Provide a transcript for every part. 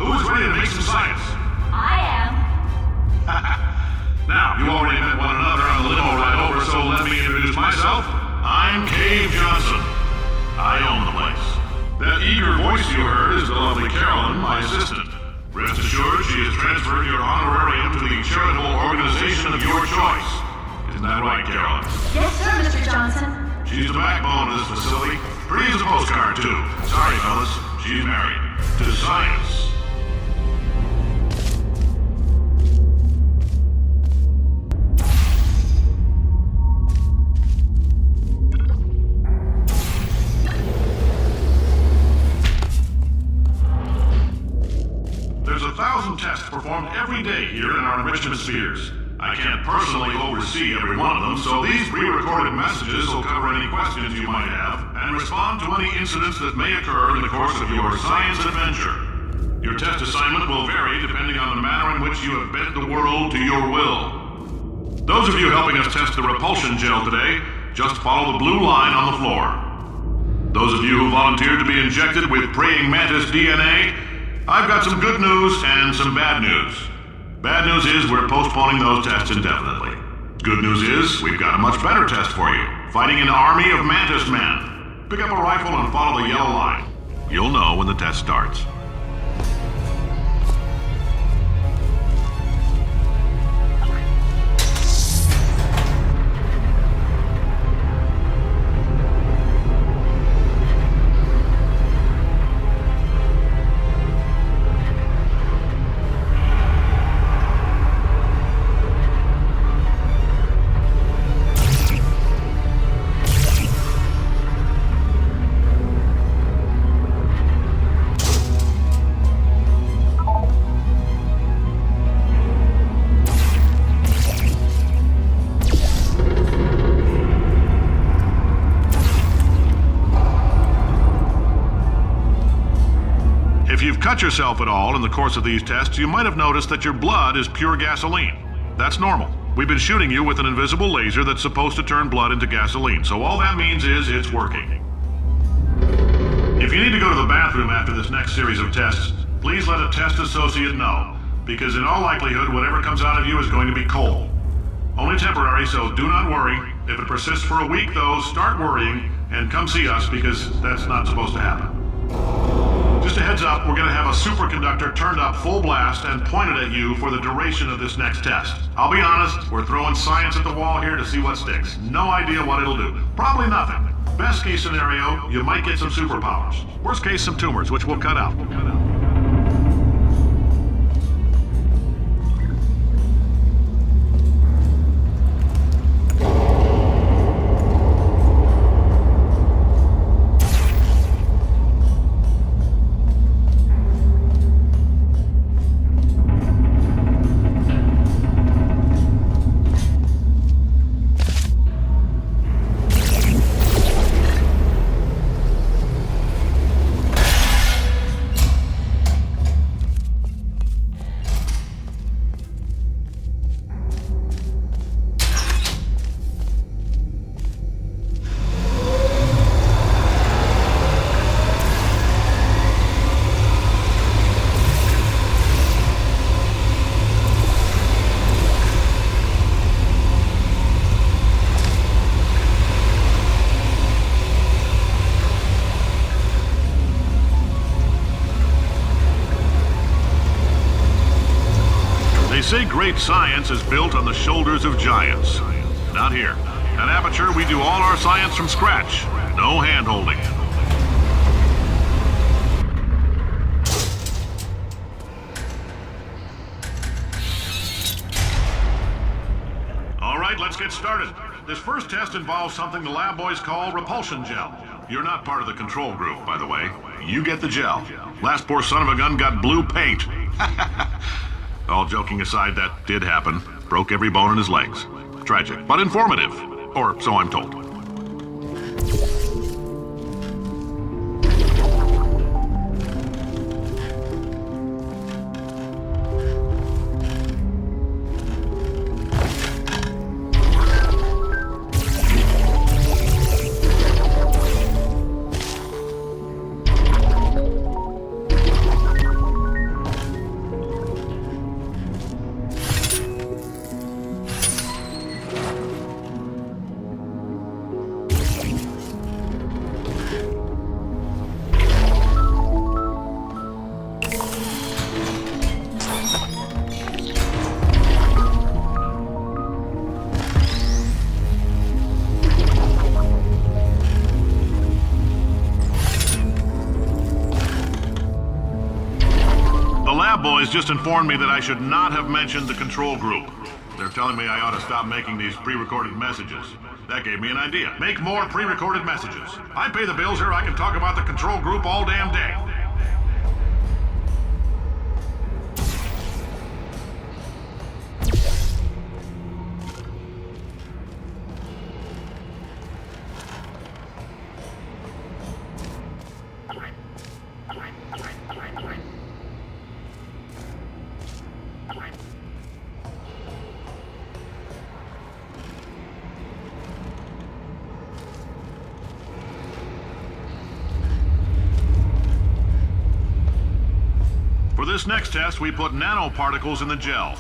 Who is ready to make some science? I am. Now, you already met one another on the limo ride over, so let me introduce myself. I'm Cave Johnson. I own the place. That eager voice you heard is the lovely Carolyn, my assistant. Rest assured, she has transferred your honorarium to the charitable organization of your choice. Isn't that right, Carolyn? Yes, sir, Mr. Johnson. She's the backbone of this facility. Pretty as a postcard, too. Sorry, fellas. She's married. To science. There's 1,000 tests performed every day here in our enrichment spheres. I can't personally oversee every one of them, so these pre-recorded messages will cover any questions you might have and respond to any incidents that may occur in the course of your science adventure. Your test assignment will vary depending on the manner in which you have bent the world to your will. Those of you helping us test the repulsion gel today, just follow the blue line on the floor. Those of you who volunteered to be injected with praying mantis DNA, I've got some good news and some bad news. Bad news is we're postponing those tests indefinitely. Good news is we've got a much better test for you. Fighting an army of mantis men. Pick up a rifle and follow the yellow line. You'll know when the test starts. If you've cut yourself at all in the course of these tests, you might have noticed that your blood is pure gasoline. That's normal. We've been shooting you with an invisible laser that's supposed to turn blood into gasoline, so all that means is it's working. If you need to go to the bathroom after this next series of tests, please let a test associate know, because in all likelihood, whatever comes out of you is going to be coal. Only temporary, so do not worry. If it persists for a week, though, start worrying and come see us, because that's not supposed to happen. Just a heads up, we're going to have a superconductor turned up full blast and pointed at you for the duration of this next test. I'll be honest, we're throwing science at the wall here to see what sticks. No idea what it'll do. Probably nothing. Best case scenario, you might get some superpowers. Worst case, some tumors, which we'll cut out. They say great science is built on the shoulders of giants. Not here. At Aperture, we do all our science from scratch. No hand-holding. All right, let's get started. This first test involves something the lab boys call repulsion gel. You're not part of the control group, by the way. You get the gel. Last poor son of a gun got blue paint. All joking aside, that did happen. Broke every bone in his legs. Tragic, but informative. Or so I'm told. lab boys just informed me that I should not have mentioned the control group. They're telling me I ought to stop making these pre-recorded messages. That gave me an idea. Make more pre-recorded messages. I pay the bills here, I can talk about the control group all damn day. For this next test, we put nanoparticles in the gel.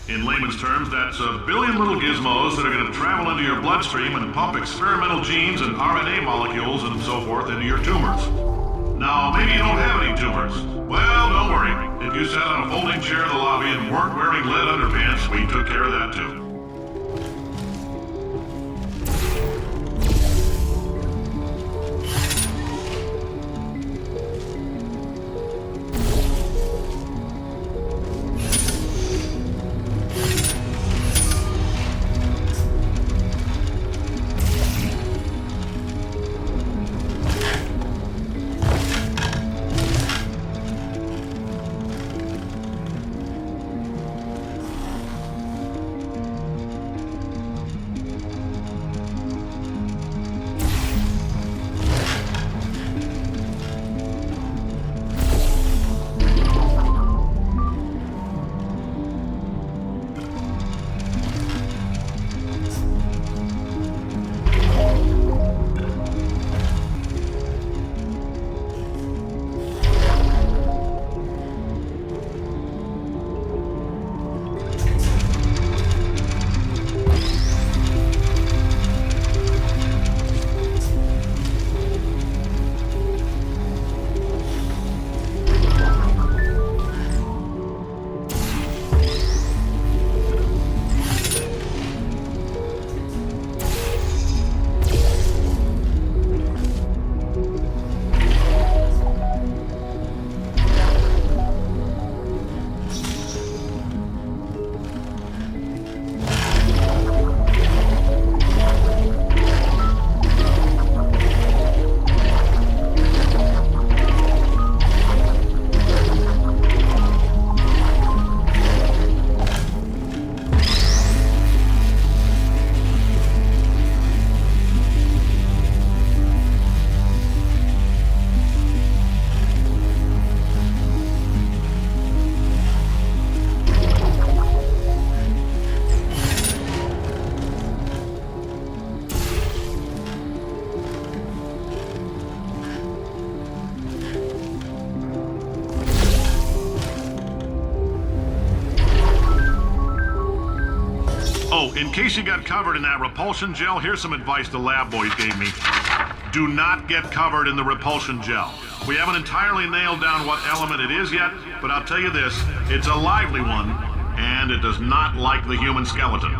In layman's terms, that's a billion little gizmos that are going to travel into your bloodstream and pump experimental genes and RNA molecules and so forth into your tumors. Now, maybe you don't have any tumors. Well, don't worry. If you sat on a folding chair in the lobby and weren't wearing lead underpants, we took care of that too. Oh, in case you got covered in that repulsion gel, here's some advice the lab boys gave me. Do not get covered in the repulsion gel. We haven't entirely nailed down what element it is yet, but I'll tell you this, it's a lively one, and it does not like the human skeleton.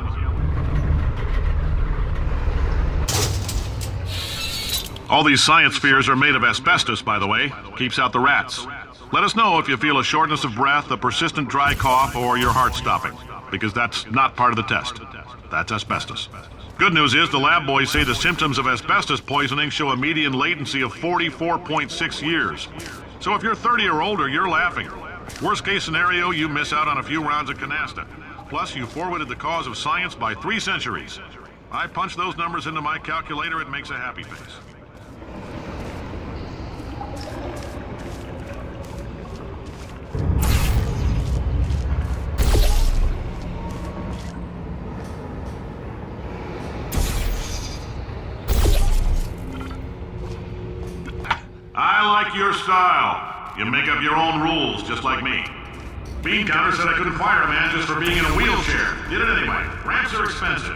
All these science spheres are made of asbestos, by the way. Keeps out the rats. Let us know if you feel a shortness of breath, a persistent dry cough, or your heart stopping, because that's not part of the test. That's asbestos. Good news is the lab boys say the symptoms of asbestos poisoning show a median latency of 44.6 years. So if you're 30 or older, you're laughing. Worst case scenario, you miss out on a few rounds of canasta. Plus, you forwarded the cause of science by 3 centuries. I punch those numbers into my calculator, it makes a happy face. I like your style. You make up your own rules, just like me. Bean Counter said I couldn't fire a man just for being in a wheelchair. Did it anyway. Ramps are expensive.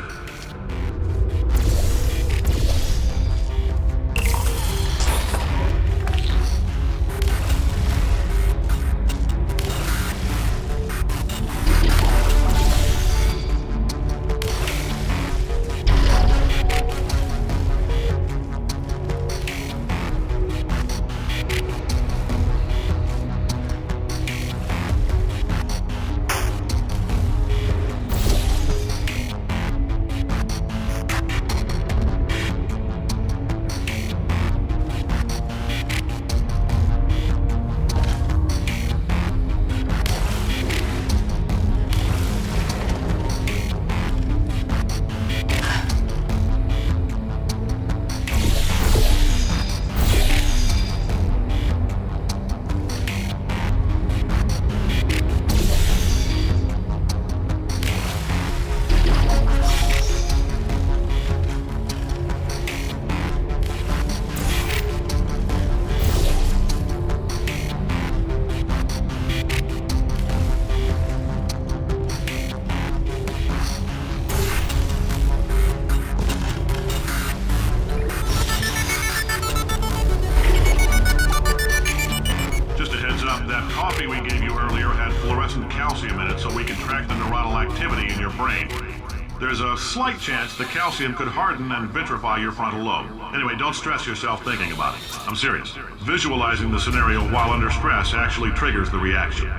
fluorescent calcium in it so we can track the neuronal activity in your brain. There's a slight chance the calcium could harden and vitrify your frontal lobe. Anyway, don't stress yourself thinking about it. I'm serious. Visualizing the scenario while under stress actually triggers the reaction.